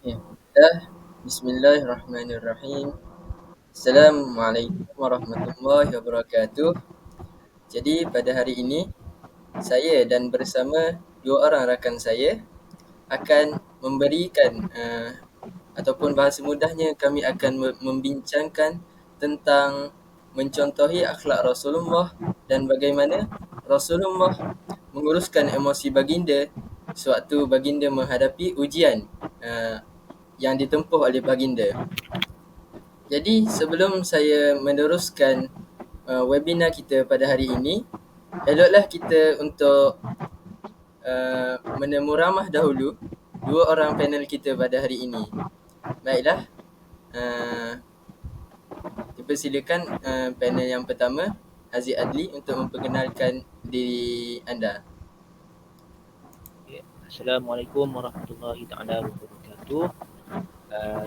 Ya, Bismillahirrahmanirrahim. Assalamualaikum warahmatullahi wabarakatuh. Jadi pada hari ini saya dan bersama dua orang rakan saya akan memberikan ataupun bahasa mudahnya kami akan membincangkan tentang mencontohi akhlak Rasulullah dan bagaimana Rasulullah menguruskan emosi baginda sewaktu baginda menghadapi ujian uh, yang ditempuh oleh baginda. Jadi sebelum saya meneruskan webinar kita pada hari ini, eloklah kita untuk menemu ramah dahulu dua orang panel kita pada hari ini. Baiklah, uh, dipersilakan panel yang pertama, Aziz Adli untuk memperkenalkan diri anda. Ya. Assalamualaikum warahmatullahi taala wabarakatuh.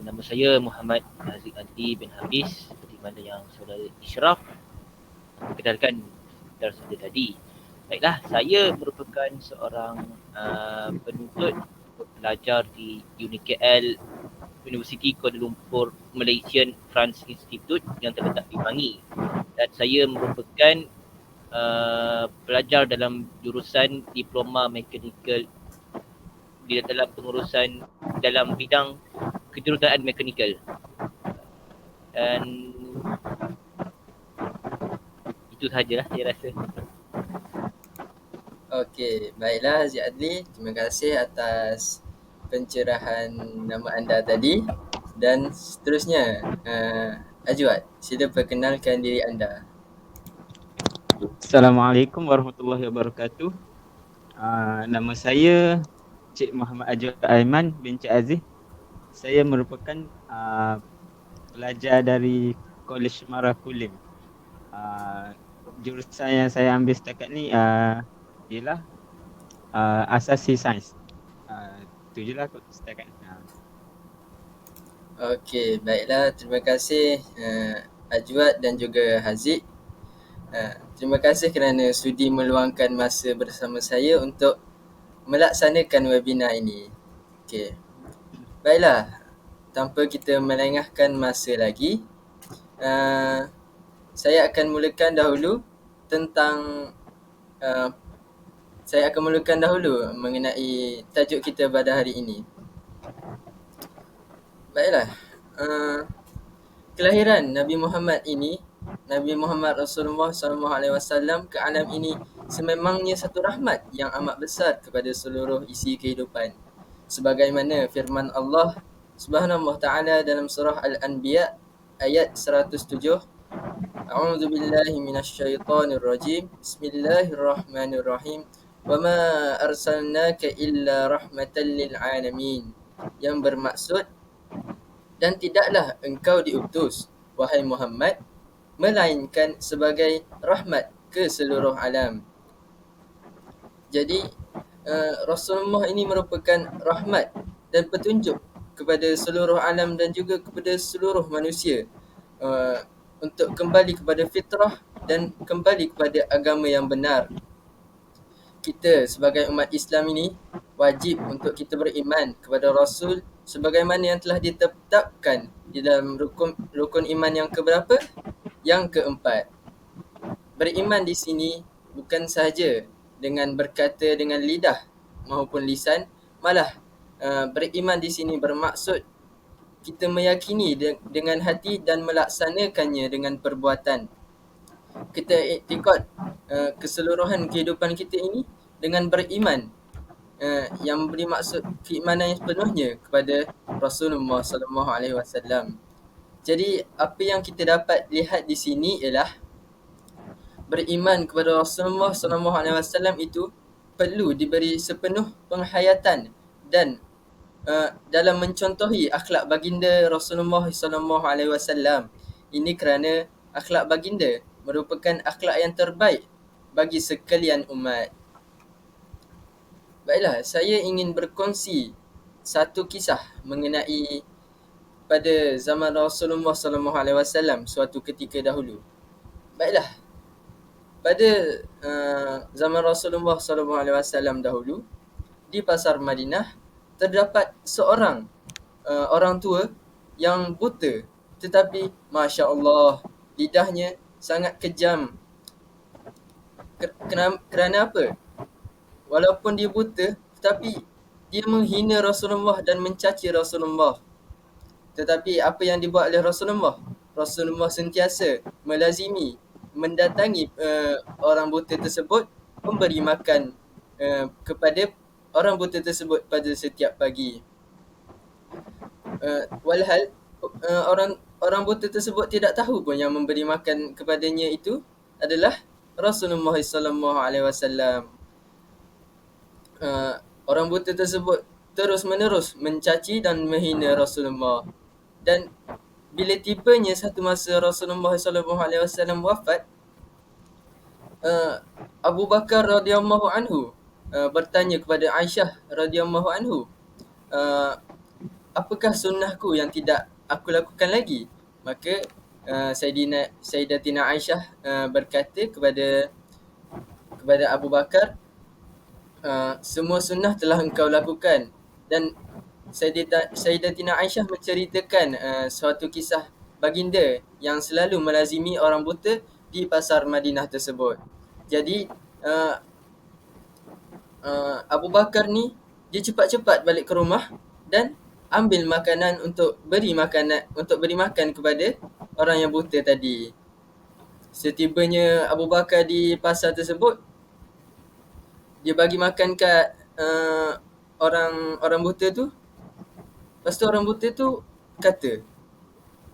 Nama saya Muhammad Haziq Adli bin Hafiz, seperti mana yang saudara Ishraf perkenalkan sebentar saja tadi. Baiklah, saya merupakan seorang penuntut pelajar di UNIKL University Kuala Lumpur Malaysian France Institute yang terletak di Bangi, dan saya merupakan pelajar dalam jurusan Diploma Mechanical di dalam pengurusan dalam bidang kejuruteraan mekanikal. Dan itu sahajalah saya rasa. Okey, baiklah Aziz Adli, terima kasih atas pencerahan nama anda tadi. Dan seterusnya, Ajwad, sila perkenalkan diri anda. Assalamualaikum warahmatullahi wabarakatuh. Nama saya Cik Muhammad Ajwad Aiman bin Cik Aziz. Saya merupakan pelajar dari Kolej Marakulim. Jurusan yang saya ambil setakat ni ialah asasi sains. Itu je lah setakat ni. Okey, baiklah. Terima kasih Ajwad dan juga Haziq. Terima kasih kerana sudi meluangkan masa bersama saya untuk melaksanakan webinar ini. Okey. Baiklah, tanpa kita melengahkan masa lagi, saya akan mulakan dahulu tentang saya akan mulakan dahulu mengenai tajuk kita pada hari ini. Baiklah, kelahiran Nabi Muhammad ini, Nabi Muhammad Rasulullah SAW ke alam ini sememangnya satu rahmat yang amat besar kepada seluruh isi kehidupan. Sebagaimana firman Allah Subhanahu wa taala dalam surah Al-Anbiya ayat 107, A'udzu billahi minasyaitonir rajim. Bismillahirrahmanirrahim. Wa ma arsalnaka illa rahmatan lil alamin. Yang bermaksud, dan tidaklah engkau diutus wahai Muhammad melainkan sebagai rahmat ke seluruh alam. Jadi Rasulullah ini merupakan rahmat dan petunjuk kepada seluruh alam dan juga kepada seluruh manusia untuk kembali kepada fitrah dan kembali kepada agama yang benar. Kita sebagai umat Islam ini wajib untuk kita beriman kepada Rasul sebagaimana yang telah ditetapkan di dalam rukun iman yang keberapa? Yang keempat. Beriman di sini bukan sahaja dengan berkata dengan lidah maupun lisan, malah beriman di sini bermaksud kita meyakini dengan hati dan melaksanakannya dengan perbuatan. Kita iktikad keseluruhan kehidupan kita ini dengan beriman yang beri maksud keimanan yang sepenuhnya kepada Rasulullah SAW. Jadi apa yang kita dapat lihat di sini ialah beriman kepada Rasulullah SAW itu perlu diberi sepenuh penghayatan dan dalam mencontohi akhlak baginda Rasulullah SAW. Ini kerana akhlak baginda merupakan akhlak yang terbaik bagi sekalian umat. Baiklah, saya ingin berkongsi satu kisah mengenai pada zaman Rasulullah SAW suatu ketika dahulu. Baiklah, pada zaman Rasulullah SAW dahulu, di pasar Madinah terdapat seorang orang tua yang buta, tetapi Masya Allah lidahnya sangat kejam. Kerana apa? Walaupun dia buta, tetapi dia menghina Rasulullah dan mencaci Rasulullah. Tetapi apa yang dibuat oleh Rasulullah? Rasulullah sentiasa melazimi, mendatangi orang buta tersebut, memberi makan kepada orang buta tersebut pada setiap pagi. Walhal orang buta tersebut tidak tahu pun yang memberi makan kepadanya itu adalah Rasulullah sallallahu alaihi wasallam. Orang buta tersebut terus menerus mencaci dan menghina Rasulullah. Dan bila tibanya satu masa Rasulullah sallallahu alaihi wasallam wafat, Abu Bakar radhiyallahu anhu bertanya kepada Aisyah radhiyallahu anhu, apakah sunnahku yang tidak aku lakukan lagi? Maka Sayyidatina Aisyah berkata kepada Abu Bakar, semua sunnah telah engkau lakukan. Dan Sayyidatina Aisyah menceritakan suatu kisah baginda yang selalu melazimi orang buta di pasar Madinah tersebut. Jadi Abu Bakar ni dia cepat-cepat balik ke rumah dan ambil makanan untuk beri makan kepada orang yang buta tadi. Setibanya Abu Bakar di pasar tersebut, dia bagi makan kat orang buta tu. Lepas tu orang buta tu kata,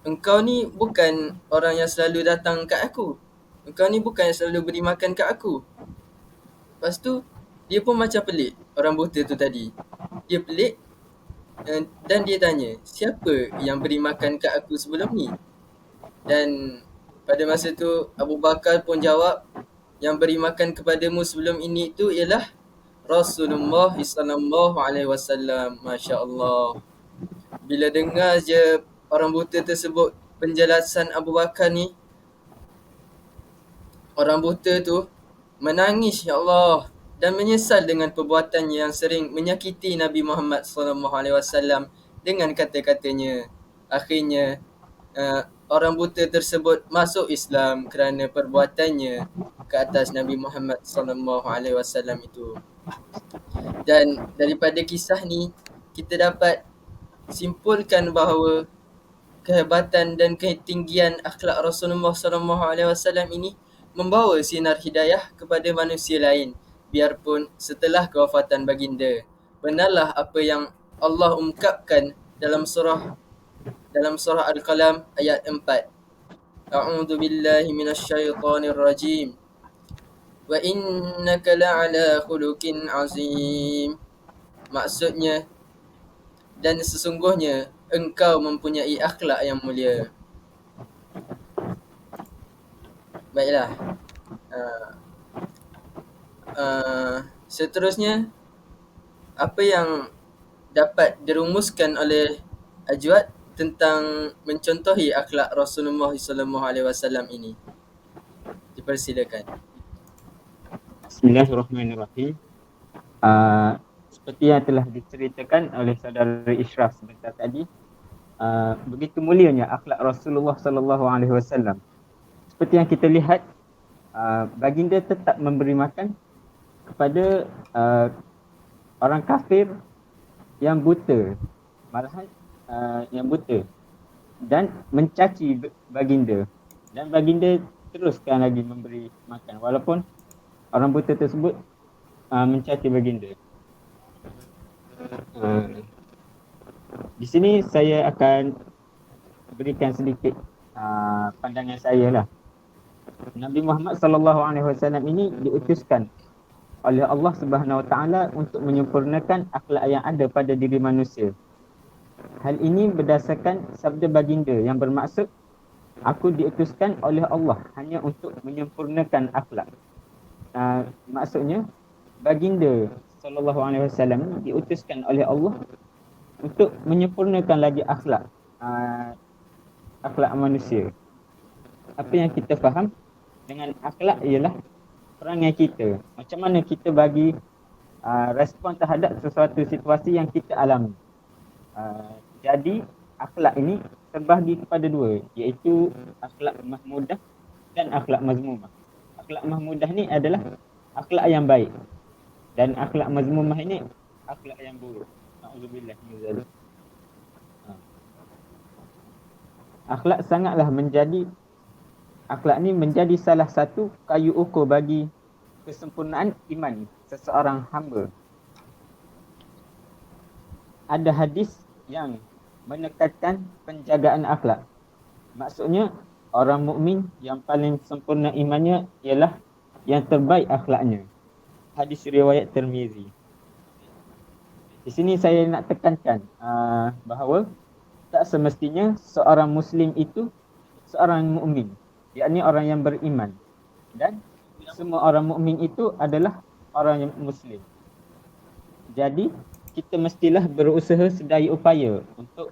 engkau ni bukan orang yang selalu datang kat aku. Engkau ni bukan yang selalu beri makan kat aku. Lepas tu dia pun macam pelik, orang buta tu tadi. Dia pelik dan dia tanya, siapa yang beri makan kat aku sebelum ni? Dan pada masa tu Abu Bakar pun jawab, yang beri makan kepadamu sebelum ini tu ialah Rasulullah sallallahu alaihi wasallam. Masya-Allah. Bila dengar je orang buta tersebut penjelasan Abu Bakar ni, orang buta tu menangis, ya Allah, dan menyesal dengan perbuatannya yang sering menyakiti Nabi Muhammad sallallahu alaihi wasallam dengan kata-katanya. Akhirnya orang buta tersebut masuk Islam kerana perbuatannya ke atas Nabi Muhammad sallallahu alaihi wasallam itu. Dan daripada kisah ni kita dapat simpulkan bahawa kehebatan dan ketinggian akhlak Rasulullah sallallahu alaihi wasallam ini membawa sinar hidayah kepada manusia lain biarpun setelah kewafatan baginda. Benarlah apa yang Allah ungkapkan dalam surah Al-Qalam ayat 4. A'udzu billahi minasyaitonir rajim. Wa innaka la'ala khuluqin azim. Maksudnya, dan sesungguhnya engkau mempunyai akhlak yang mulia. Baiklah. Seterusnya, apa yang dapat dirumuskan oleh Ajwad tentang mencontohi akhlak Rasulullah sallallahu alaihi wasallam ini? Dipersilakan. Bismillahirrahmanirrahim. Seperti yang telah diceritakan oleh saudara Ishraf sebentar tadi, begitu mulianya akhlak Rasulullah sallallahu alaihi wasallam. Seperti yang kita lihat, baginda tetap memberi makan kepada orang kafir yang buta, malahan yang buta, dan mencaci baginda, dan baginda teruskan lagi memberi makan walaupun orang buta tersebut mencaci baginda. Di sini saya akan berikan sedikit pandangan saya lah. Nabi Muhammad sallallahu alaihi wasallam ini diutuskan oleh Allah Subhanahu wa taala untuk menyempurnakan akhlak yang ada pada diri manusia. Hal ini berdasarkan sabda baginda yang bermaksud, aku diutuskan oleh Allah hanya untuk menyempurnakan akhlak. Maksudnya baginda sallallahu alaihi wasallam diutuskan oleh Allah untuk menyempurnakan lagi akhlak manusia. Apa yang kita faham dengan akhlak ialah perangai kita. Macam mana kita bagi respon terhadap sesuatu situasi yang kita alami. Jadi akhlak ini terbahagi kepada dua, iaitu akhlak mahmudah dan akhlak mazmumah. Akhlak mahmudah ni adalah akhlak yang baik, dan akhlak mazmumah ini akhlak yang buruk. Nauzubillah min zalik. Akhlak sangatlah akhlak ni menjadi salah satu kayu ukur bagi kesempurnaan iman seseorang hamba. Ada hadis yang menekankan penjagaan akhlak. Maksudnya orang mukmin yang paling sempurna imannya ialah yang terbaik akhlaknya. Hadis riwayat Tirmizi. Di sini saya nak tekankan bahawa tak semestinya seorang muslim itu seorang mukmin, yakni orang yang beriman, dan semua orang mukmin itu adalah orang yang muslim. Jadi kita mestilah berusaha sedaya upaya untuk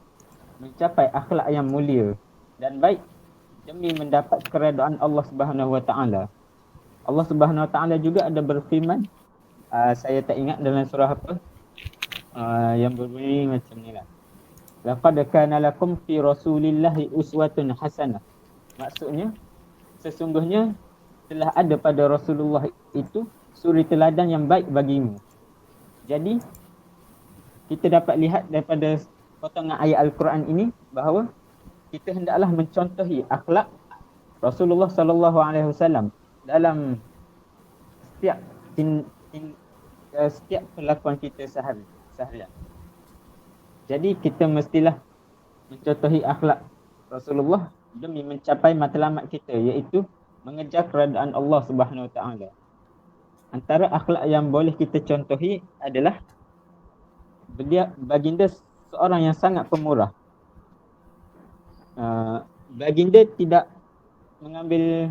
mencapai akhlak yang mulia dan baik demi mendapat keredaan Allah Subhanahu Wa Taala. Allah Subhanahu Wa Taala juga ada berfirman, saya tak ingat dalam surah apa, yang berbunyi macam ni lah. Laqad kana lakum fi rasulillahi uswatun hasanah. Maksudnya sesungguhnya telah ada pada Rasulullah itu suri teladan yang baik bagimu. Jadi kita dapat lihat daripada potongan ayat Al-Quran ini bahawa kita hendaklah mencontohi akhlak Rasulullah sallallahu alaihi wasallam dalam setiap perlakuan kita seharian. Jadi kita mestilah mencontohi akhlak Rasulullah demi mencapai matlamat kita, iaitu mengejar keredaan Allah Subhanahu Wa Taala. Antara akhlak yang boleh kita contohi adalah baginda seorang yang sangat pemurah. Baginda tidak mengambil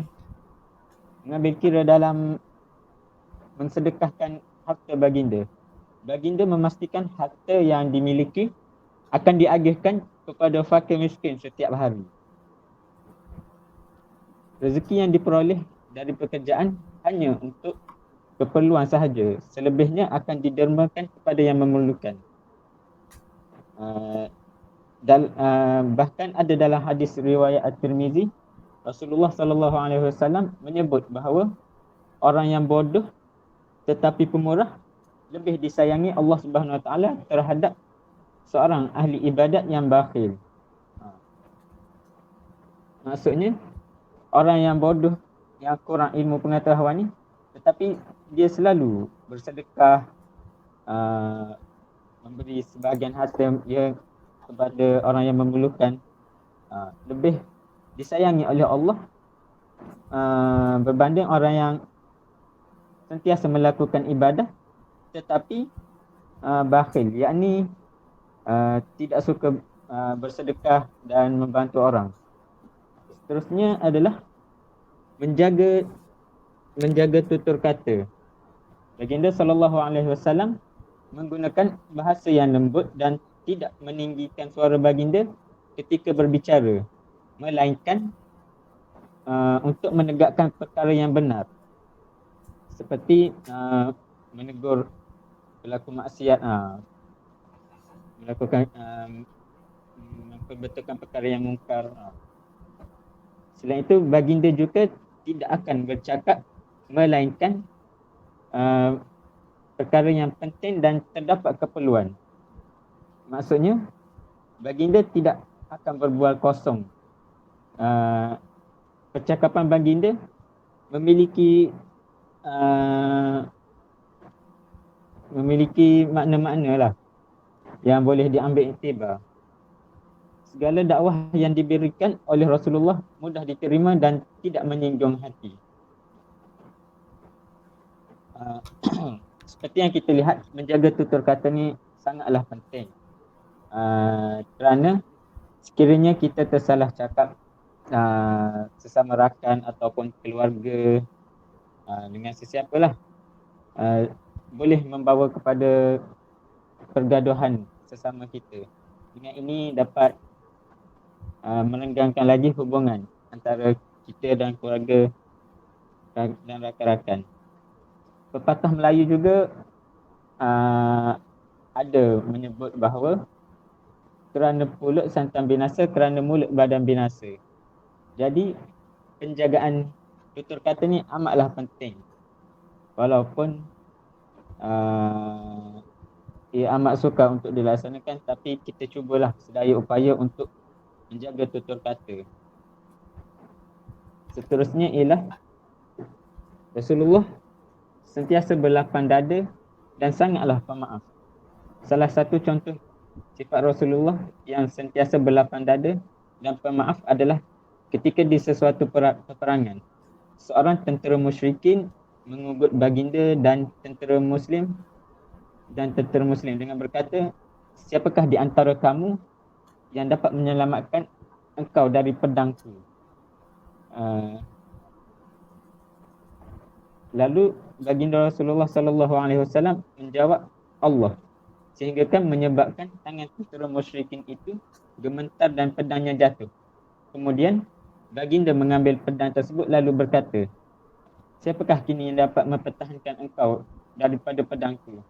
kira dalam mensedekahkan harta baginda. Baginda memastikan harta yang dimiliki akan diagihkan kepada fakir miskin setiap hari. Rezeki yang diperoleh dari pekerjaan hanya untuk keperluan sahaja. Selebihnya akan didermakan kepada yang memerlukan. Bahkan ada dalam hadis riwayat At-Tirmizi, Rasulullah sallallahu alaihi wasallam menyebut bahawa orang yang bodoh tetapi pemurah lebih disayangi Allah Subhanahu Wa Taala terhadap seorang ahli ibadat yang bakhil. Maksudnya orang yang bodoh, yang kurang ilmu pengetahuan ni, tetapi dia selalu bersedekah, memberi sebahagian harta dia kepada orang yang memerlukan, lebih disayangi oleh Allah berbanding orang yang sentiasa melakukan ibadah tetapi bakhil, yakni tidak suka bersedekah dan membantu orang. Seterusnya adalah menjaga tutur kata. Baginda sallallahu alaihi wasallam menggunakan bahasa yang lembut dan tidak meninggikan suara baginda ketika berbicara, melainkan untuk menegakkan perkara yang benar, seperti menegur pelaku maksiat, memperbetulkan perkara yang mungkar. Selain itu, baginda juga tidak akan bercakap melainkan perkara yang penting dan terdapat keperluan. Maksudnya, baginda tidak akan berbual kosong. Percakapan baginda memiliki makna-makna lah yang boleh diambil iktibar. Segala dakwah yang diberikan oleh Rasulullah mudah diterima dan tidak menyinggung hati. Seperti yang kita lihat, menjaga tutur kata ni sangatlah penting. Kerana sekiranya kita tersalah cakap sesama rakan ataupun keluarga, dengan sesiapalah, boleh membawa kepada pergaduhan sesama kita. Dengan ini dapat merenggangkan lagi hubungan antara kita dan keluarga dan rakan-rakan. Pepatah Melayu juga ada menyebut bahawa kerana pulut santan binasa, kerana mulut badan binasa. Jadi penjagaan tutur kata ni amatlah penting. Walaupun ia amat sukar untuk dilaksanakan, tapi kita cubalah sedaya upaya untuk menjaga tutur kata. Seterusnya ialah Rasulullah sentiasa berlapang dada dan sangatlah pemaaf. Salah satu contoh sifat Rasulullah yang sentiasa berlapang dada dan pemaaf adalah ketika di sesuatu peperangan. Seorang tentera musyrikin mengugut baginda dan tentera muslim dengan berkata, siapakah di antara kamu yang dapat menyelamatkan engkau dari pedangku? Lalu baginda Rasulullah sallallahu alaihi wasallam menjawab, Allah, sehingga kan menyebabkan tangan tentera musyrikin itu gemetar dan pedangnya jatuh. Kemudian baginda mengambil pedang tersebut lalu berkata, siapakah kini yang dapat mempertahankan engkau daripada pedangku?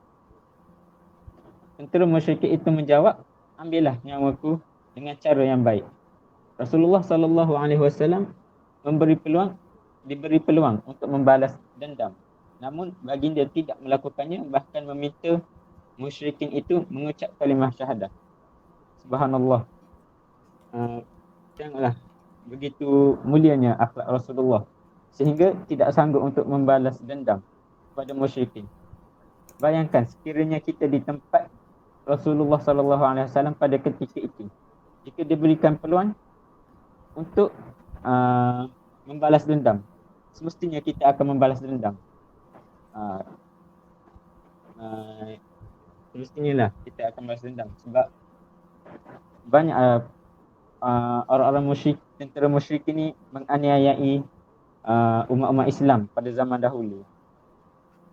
Tentera musyrikin itu menjawab, ambillah nyawaku dengan cara yang baik. Rasulullah sallallahu alaihi wasallam diberi peluang untuk membalas dendam. Namun baginda tidak melakukannya, bahkan meminta musyrikin itu mengucap kalimah syahadah. Subhanallah. Janganlah begitu mulianya akhlak Rasulullah sehingga tidak sanggup untuk membalas dendam kepada musyrikin. Bayangkan sekiranya kita di tempat Rasulullah sallallahu alaihi wasallam pada ketika itu, jika diberikan peluang untuk membalas dendam, semestinya kita akan membalas dendam. Semestinya lah kita akan membalas dendam sebab banyak orang-orang musyrik, tentera musyrik ini menganiayai umat-umat Islam pada zaman dahulu.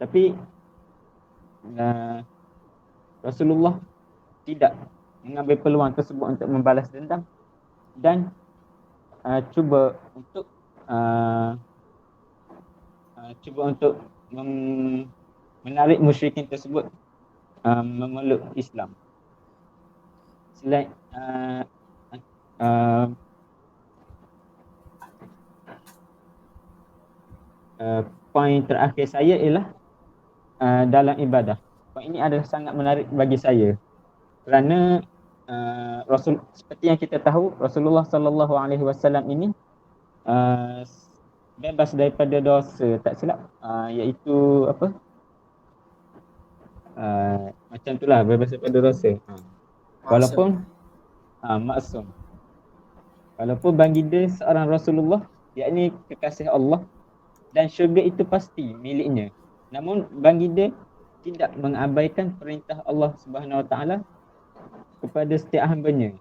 Tapi Rasulullah tidak mengambil peluang tersebut untuk membalas dendam dan cuba untuk menarik musyrikin tersebut memeluk Islam. Selain poin terakhir saya ialah dalam ibadah. Poin ini adalah sangat menarik bagi saya kerana seperti yang kita tahu, Rasulullah sallallahu alaihi wasallam ini bebas daripada dosa, tak silap, iaitu apa? Macam itulah, bebas daripada dosa. Walaupun maksum. Walaupun baginda seorang Rasulullah, yakni kekasih Allah, dan syurga itu pasti miliknya. Namun baginda tidak mengabaikan perintah Allah Subhanahu Wa Taala kepada setiap hamba-Nya.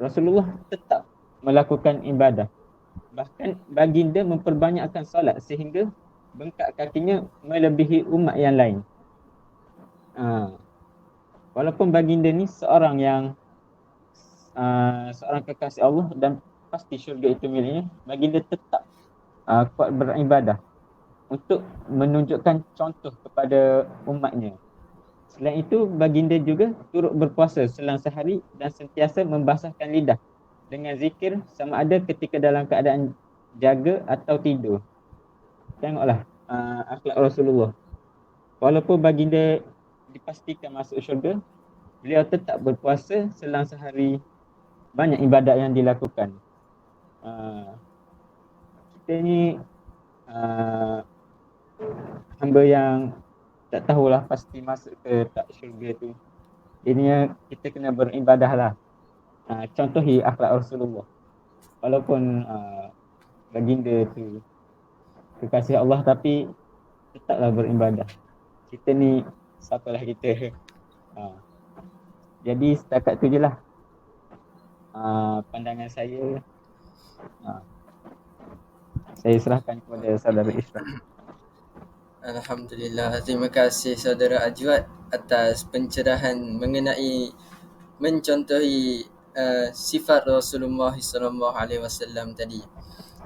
Rasulullah tetap melakukan ibadah. Bahkan baginda memperbanyakkan solat sehingga bengkak kakinya melebihi umat yang lain. Walaupun baginda ni seorang kekasih Allah dan pasti syurga itu miliknya, baginda tetap kuat beribadah untuk menunjukkan contoh kepada umatnya. Selain itu, baginda juga turut berpuasa selang sehari dan sentiasa membasahkan lidah dengan zikir sama ada ketika dalam keadaan jaga atau tidur. Tengoklah akhlak Rasulullah. Walaupun baginda dipastikan masuk syurga, beliau tetap berpuasa selang sehari. Banyak ibadat yang dilakukan. Kita ni hamba yang tak tahulah pasti masuk ke tak syurga tu. Jadinya kita kena beribadah lah. Contohi akhlak Rasulullah. Walaupun baginda tu kekasih Allah, tapi tetaplah beribadah. Kita ni siapalah kita. Jadi setakat tu je lah pandangan saya. Saya serahkan kepada saudara Ishraf. Alhamdulillah, terima kasih saudara Ajwad atas pencerahan mengenai mencontohi sifat Rasulullah SAW tadi.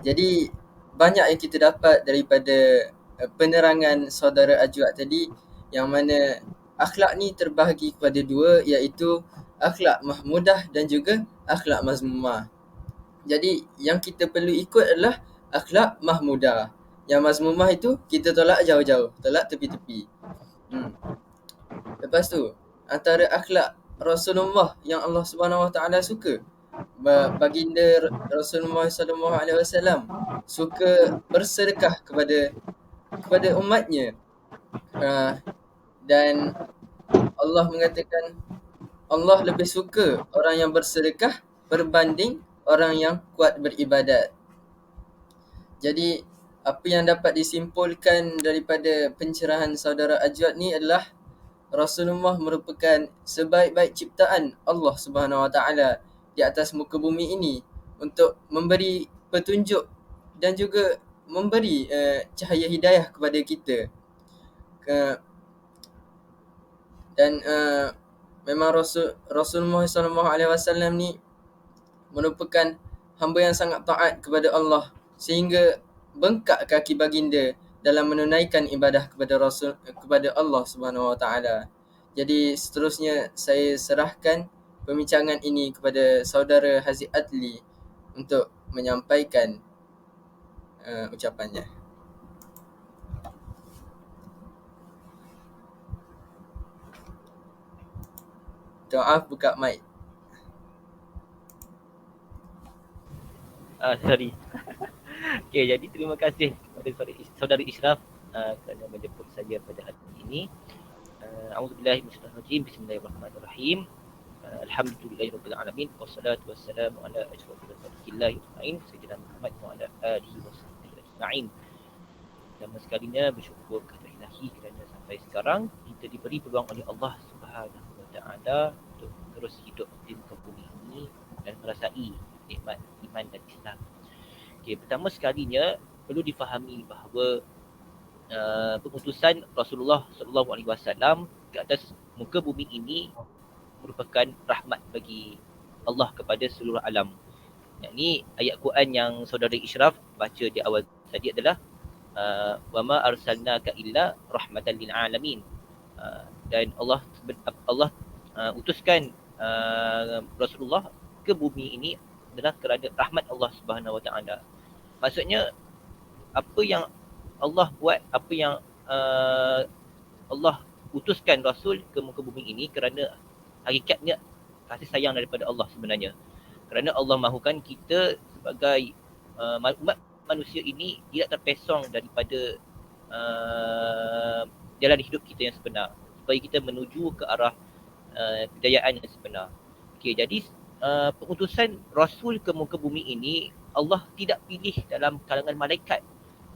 Jadi banyak yang kita dapat daripada penerangan saudara Ajwad tadi, yang mana akhlak ni terbahagi kepada dua, iaitu akhlak mahmudah dan juga akhlak mazmumah. Jadi yang kita perlu ikut adalah akhlak mahmudah. Yang mazmumah itu kita tolak jauh-jauh, tolak tepi-tepi. Lepas tu, antara akhlak Rasulullah yang Allah Subhanahu Wa Taala suka, baginda Rasulullah sallallahu alaihi wasallam suka bersedekah kepada umatnya. Dan Allah mengatakan Allah lebih suka orang yang bersedekah berbanding orang yang kuat beribadat. Jadi apa yang dapat disimpulkan daripada pencerahan saudara Ajwad ni adalah Rasulullah merupakan sebaik-baik ciptaan Allah Subhanahu Wa Taala di atas muka bumi ini untuk memberi petunjuk dan juga memberi cahaya hidayah kepada kita. Dan memang Rasulullah SAW ni merupakan hamba yang sangat taat kepada Allah, sehingga bengkak kaki baginda dalam menunaikan ibadah kepada Allah Subhanahu Wa Taala. Jadi seterusnya saya serahkan pembincangan ini kepada saudara Haziq Adli untuk menyampaikan ucapannya. Maaf, buka mic. Sorry. Okay, jadi terima kasih kepada saudara Ishraf kerana menjemput saya pada hari ini. A'udzubillahi minasyaitanir rajim. Bismillahirrahmanirrahim. Alhamdulillahirabbil alamin wassalatu wassalamu ala asyrofil khalqillah ajmain sayyidina Muhammad wa ala alihi wasahbihi ajmain. Pertama sekalinya bersyukur kepada Ilahi kerana sampai sekarang kita diberi peluang oleh Allah Subhanahu wa taala untuk terus hidup di muka bumi ini dan merasai nikmat iman dan Islam. Okay, pertama sekalinya perlu difahami bahawa pengutusan Rasulullah sallallahu alaihi wasallam ke atas muka bumi ini merupakan rahmat bagi Allah kepada seluruh alam. Ini ayat Quran yang saudara Ishraf baca di awal tadi adalah wa ma arsalnaka illa rahmatan lil alamin. Dan Allah utuskan Rasulullah ke bumi ini adalah kerana rahmat Allah Subhanahu Wa Taala. Maksudnya apa yang Allah buat, apa yang Allah utuskan Rasul ke muka bumi ini kerana hakikatnya kasih sayang daripada Allah sebenarnya. Kerana Allah mahukan kita sebagai umat manusia ini tidak terpesong daripada jalan hidup kita yang sebenar, supaya kita menuju ke arah kejayaan yang sebenar. Okay, jadi pengutusan Rasul ke muka bumi ini Allah tidak pilih dalam kalangan malaikat.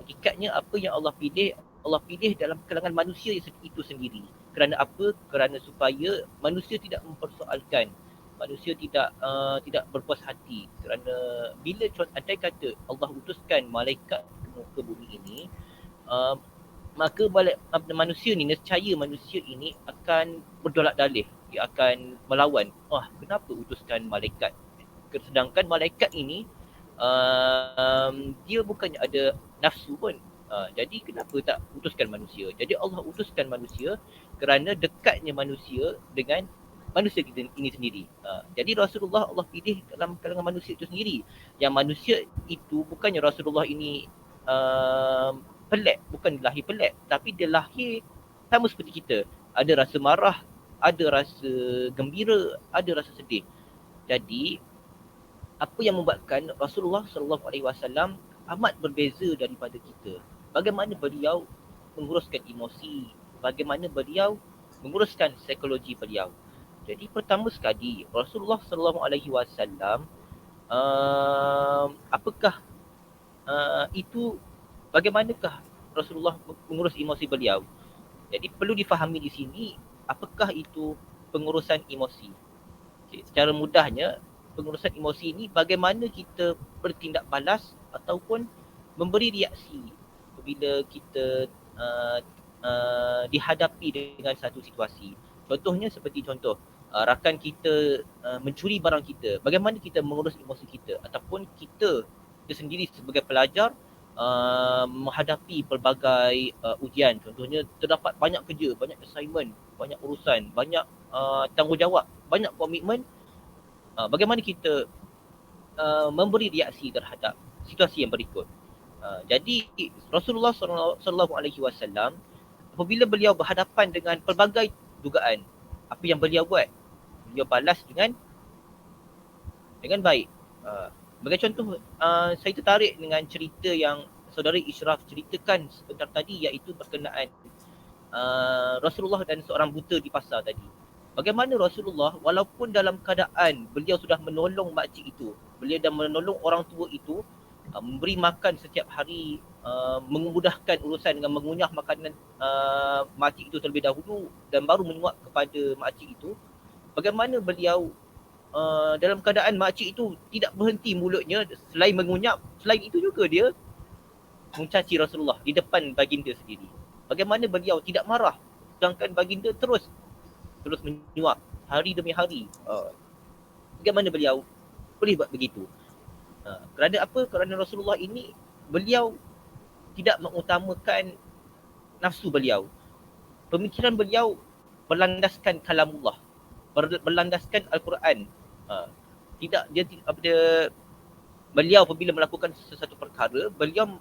Hakikatnya apa yang Allah pilih dalam kalangan manusia itu sendiri. Kerana apa? Kerana supaya manusia tidak mempersoalkan, manusia tidak berpuas hati. Kerana bila andai kata Allah utuskan malaikat ke muka bumi ini, maka manusia ni, nescaya manusia ini akan berdolak-dalih, dia akan melawan. Kenapa utuskan malaikat? Sedangkan malaikat ini dia bukannya ada nafsu pun. Jadi kenapa tak utuskan manusia? Jadi Allah utuskan manusia kerana dekatnya manusia dengan manusia kita ini sendiri. Jadi Rasulullah Allah pilih dalam kalangan manusia itu sendiri. Yang manusia itu bukannya Rasulullah ini pelik, bukan lahir pelik, tapi dia lahir sama seperti kita. Ada rasa marah, ada rasa gembira, ada rasa sedih. Jadi apa yang membuatkan Rasulullah sallallahu alaihi wasallam amat berbeza daripada kita? Bagaimana beliau menguruskan emosi, bagaimana beliau menguruskan psikologi beliau. Jadi pertama sekali Rasulullah sallallahu alaihi wasallam apakah itu, bagaimanakah Rasulullah mengurus emosi beliau? Jadi perlu difahami di sini apakah itu pengurusan emosi. Okay, secara mudahnya pengurusan emosi ini bagaimana kita bertindak balas ataupun memberi reaksi apabila kita dihadapi dengan satu situasi. Contohnya seperti contoh rakan kita mencuri barang kita, bagaimana kita mengurus emosi kita, ataupun kita sendiri sebagai pelajar menghadapi pelbagai ujian. Contohnya terdapat banyak kerja, banyak assignment, banyak urusan, banyak tanggungjawab, banyak komitmen. Bagaimana kita memberi reaksi terhadap situasi yang berikut. Jadi Rasulullah sallallahu alaihi wasallam apabila beliau berhadapan dengan pelbagai dugaan, apa yang beliau buat? Beliau balas dengan baik. Sebagai contoh, saya tertarik dengan cerita yang saudari Ishraf ceritakan sebentar tadi, iaitu berkenaan Rasulullah dan seorang buta di pasar tadi. Bagaimana Rasulullah walaupun dalam keadaan beliau sudah menolong makcik itu, beliau dah menolong orang tua itu, memberi makan setiap hari, memudahkan urusan dengan mengunyah makanan makcik itu terlebih dahulu dan baru menyuap kepada makcik itu. Bagaimana beliau dalam keadaan makcik itu tidak berhenti mulutnya, selain mengunyap, selain itu juga dia mencaci Rasulullah di depan baginda sendiri. Bagaimana beliau tidak marah sedangkan baginda terus menyuap hari demi hari. Bagaimana beliau boleh buat begitu? Kerana apa? Kerana Rasulullah ini beliau tidak mengutamakan nafsu beliau. Pemikiran beliau berlandaskan kalamullah, berlandaskan Al-Quran. Beliau apabila melakukan sesuatu perkara, beliau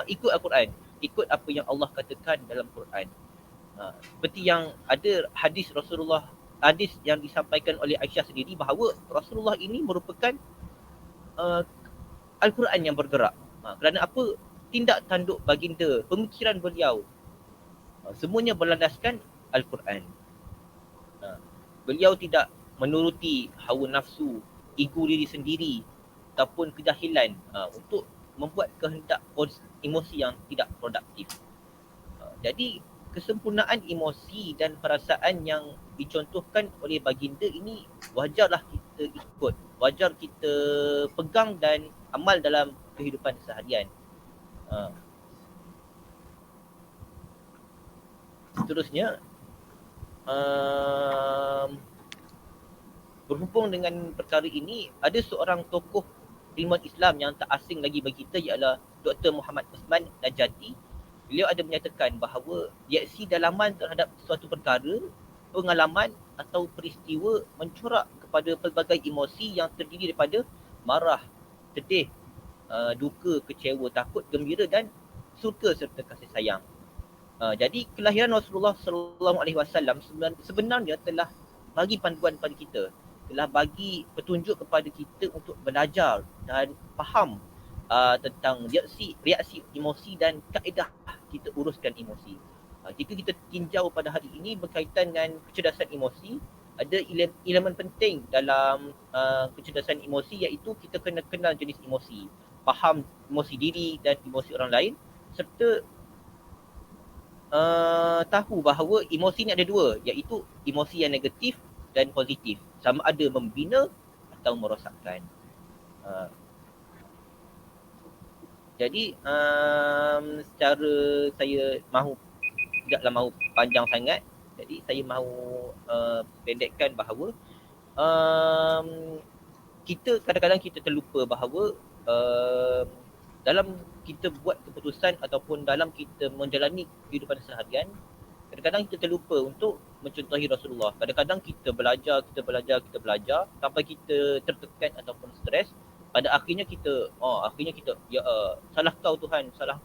ikut Al-Quran, ikut apa yang Allah katakan dalam Quran. Seperti yang ada hadis Rasulullah, hadis yang disampaikan oleh Aisyah sendiri bahawa Rasulullah ini merupakan Al-Quran yang bergerak. Kerana apa? Tindak tanduk baginda, pemikiran beliau, semuanya berlandaskan Al-Quran. Beliau tidak menuruti hawa nafsu, ego diri sendiri ataupun kejahilan untuk membuat kehendak emosi yang tidak produktif. Jadi kesempurnaan emosi dan perasaan yang dicontohkan oleh baginda ini wajarlah kita ikut, wajar kita pegang dan amal dalam kehidupan seharian. Seterusnya, berhubung dengan perkara ini, ada seorang tokoh ilmuwan Islam yang tak asing lagi bagi kita, ialah Dr. Muhammad Usman Najati. Beliau ada menyatakan bahawa reaksi dalaman terhadap suatu perkara, pengalaman atau peristiwa mencorak kepada pelbagai emosi yang terdiri daripada marah, sedih, duka, kecewa, takut, gembira dan suka serta kasih sayang. Jadi kelahiran Rasulullah sallallahu alaihi wasallam sebenarnya telah bagi panduan pada kita, telah bagi petunjuk kepada kita untuk belajar dan faham tentang reaksi emosi dan kaedah kita uruskan emosi. Jika kita tinjau pada hari ini berkaitan dengan kecerdasan emosi, ada elemen penting dalam kecerdasan emosi, iaitu kita kena kenal jenis emosi, faham emosi diri dan emosi orang lain, serta tahu bahawa emosi ni ada dua, iaitu emosi yang negatif dan positif, sama ada membina atau merosakkan. Jadi secara saya tidaklah mahu panjang sangat, jadi saya mahu pendekkan bahawa kita kadang-kadang kita terlupa bahawa dalam kita buat keputusan ataupun dalam kita menjalani kehidupan seharian, kadang-kadang kita terlupa untuk mencontohi Rasulullah. Kadang-kadang kita belajar sampai kita tertekan ataupun stres. Pada akhirnya kita salah kau Tuhan, salah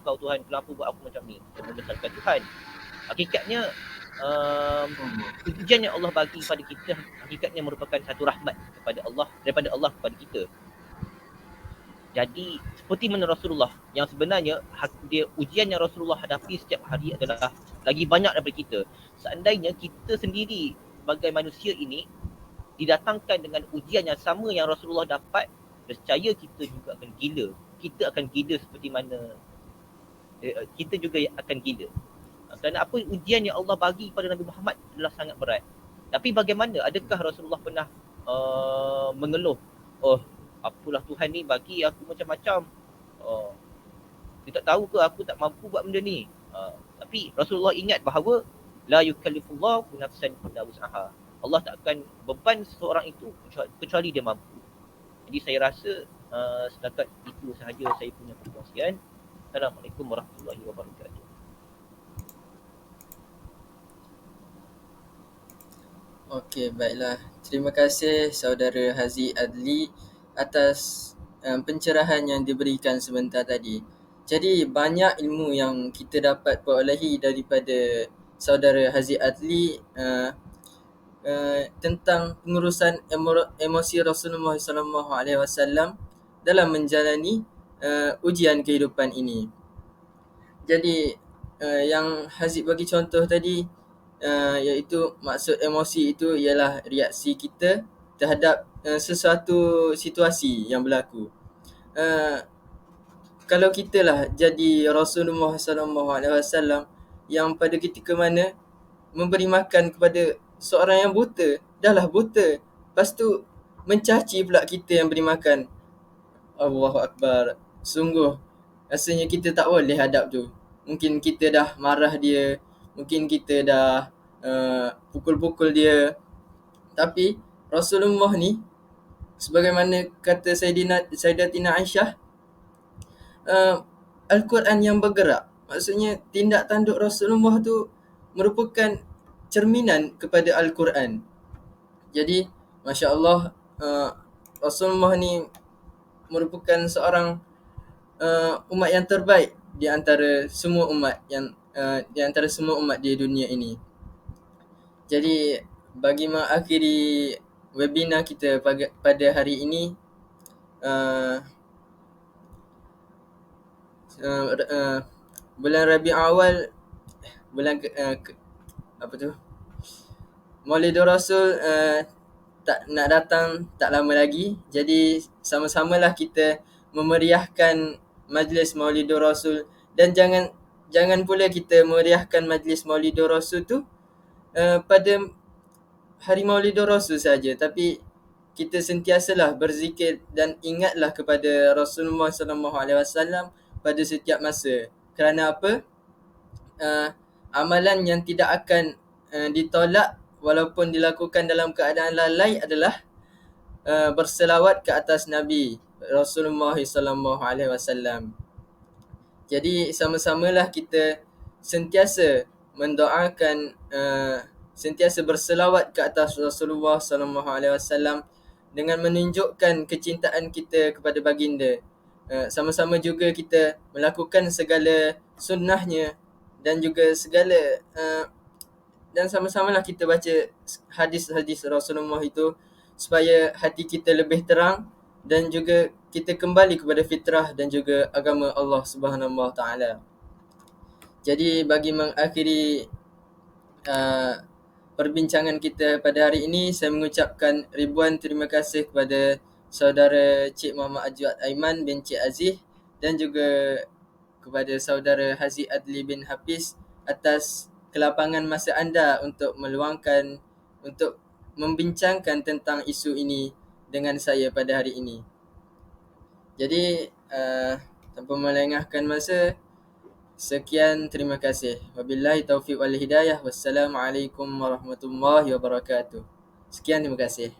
kau Tuhan, kenapa buat aku macam ni? Kita membesarkan Tuhan. Hakikatnya ujian yang Allah bagi kepada kita hakikatnya merupakan satu rahmat daripada Allah kepada kita. Jadi seperti mana Rasulullah, yang sebenarnya ujian yang Rasulullah hadapi setiap hari adalah lagi banyak daripada kita. Seandainya kita sendiri sebagai manusia ini didatangkan dengan ujian yang sama yang Rasulullah dapat, percaya kita juga akan gila. Kita akan gila seperti mana kita juga akan gila. Kerana apa? Ujian yang Allah bagi pada Nabi Muhammad adalah sangat berat. Tapi bagaimana? Adakah Rasulullah pernah mengeluh, apalah Tuhan ni bagi aku macam-macam, dia tak tahu ke aku tak mampu buat benda ni? Tapi Rasulullah ingat bahawa la yukallifullahu nafsan illa wus'aha. Allah tak akan beban seseorang itu kecuali dia mampu. Jadi saya rasa Setakat itu sahaja saya punya perkongsian. Assalamualaikum warahmatullahi wabarakatuh. Okey, baiklah. Terima kasih saudara Haziq Adli atas pencerahan yang diberikan sebentar tadi. Jadi banyak ilmu yang kita dapat perolehi daripada saudara Haziq Adli tentang pengurusan emosi Rasulullah SAW dalam menjalani ujian kehidupan ini. Jadi yang Haziq bagi contoh tadi iaitu maksud emosi itu ialah reaksi kita terhadap sesuatu situasi yang berlaku. Kalau kita lah jadi Rasulullah SAW yang pada ketika mana memberi makan kepada seorang yang buta, dah lah buta, lepas tu mencaci pula kita yang beri makan. Allahu Akbar. Sungguh rasanya kita tak boleh hadap tu. Mungkin kita dah marah dia, mungkin kita dah pukul-pukul dia. Tapi Rasulullah ni, sebagaimana kata Sayyidatina Aisyah, Al-Quran yang bergerak. Maksudnya tindak tanduk Rasulullah tu merupakan cerminan kepada Al-Quran. Jadi Masya Allah, Rasulullah ni merupakan seorang umat yang terbaik di antara semua umat di dunia ini. Jadi bagi mengakhiri webinar kita pada hari ini, bulan Rabiul Awal, Maulidur Rasul tak nak datang tak lama lagi. Jadi sama-samalah kita memeriahkan majlis Maulidur Rasul, dan jangan pula kita meriahkan majlis Maulidur Rasul tu pada hari Maulidur Rasul saja, tapi kita sentiasalah berzikir dan ingatlah kepada Rasulullah SAW pada setiap masa. Kerana apa? Amalan yang tidak akan ditolak walaupun dilakukan dalam keadaan lalai adalah berselawat ke atas Nabi Rasulullah SAW. Jadi sama-samalah kita sentiasa mendoakan, sentiasa berselawat ke atas Rasulullah SAW dengan menunjukkan kecintaan kita kepada baginda. Sama-sama juga kita melakukan segala sunnahnya dan juga segala dan sama-samalah kita baca hadis-hadis Rasulullah itu supaya hati kita lebih terang dan juga kita kembali kepada fitrah dan juga agama Allah Subhanahu Wa Taala. Jadi bagi mengakhiri perbincangan kita pada hari ini, saya mengucapkan ribuan terima kasih kepada saudara Cik Muhammad Ajwad Aiman bin Cik Aziz dan juga kepada saudara Haziq Adli bin Hafiz atas kelapangan masa anda untuk meluangkan, untuk membincangkan tentang isu ini dengan saya pada hari ini. Jadi tanpa melengahkan masa, sekian, terima kasih. Wabillahi taufiq wal hidayah. Wassalamualaikum warahmatullahi wabarakatuh. Sekian, terima kasih.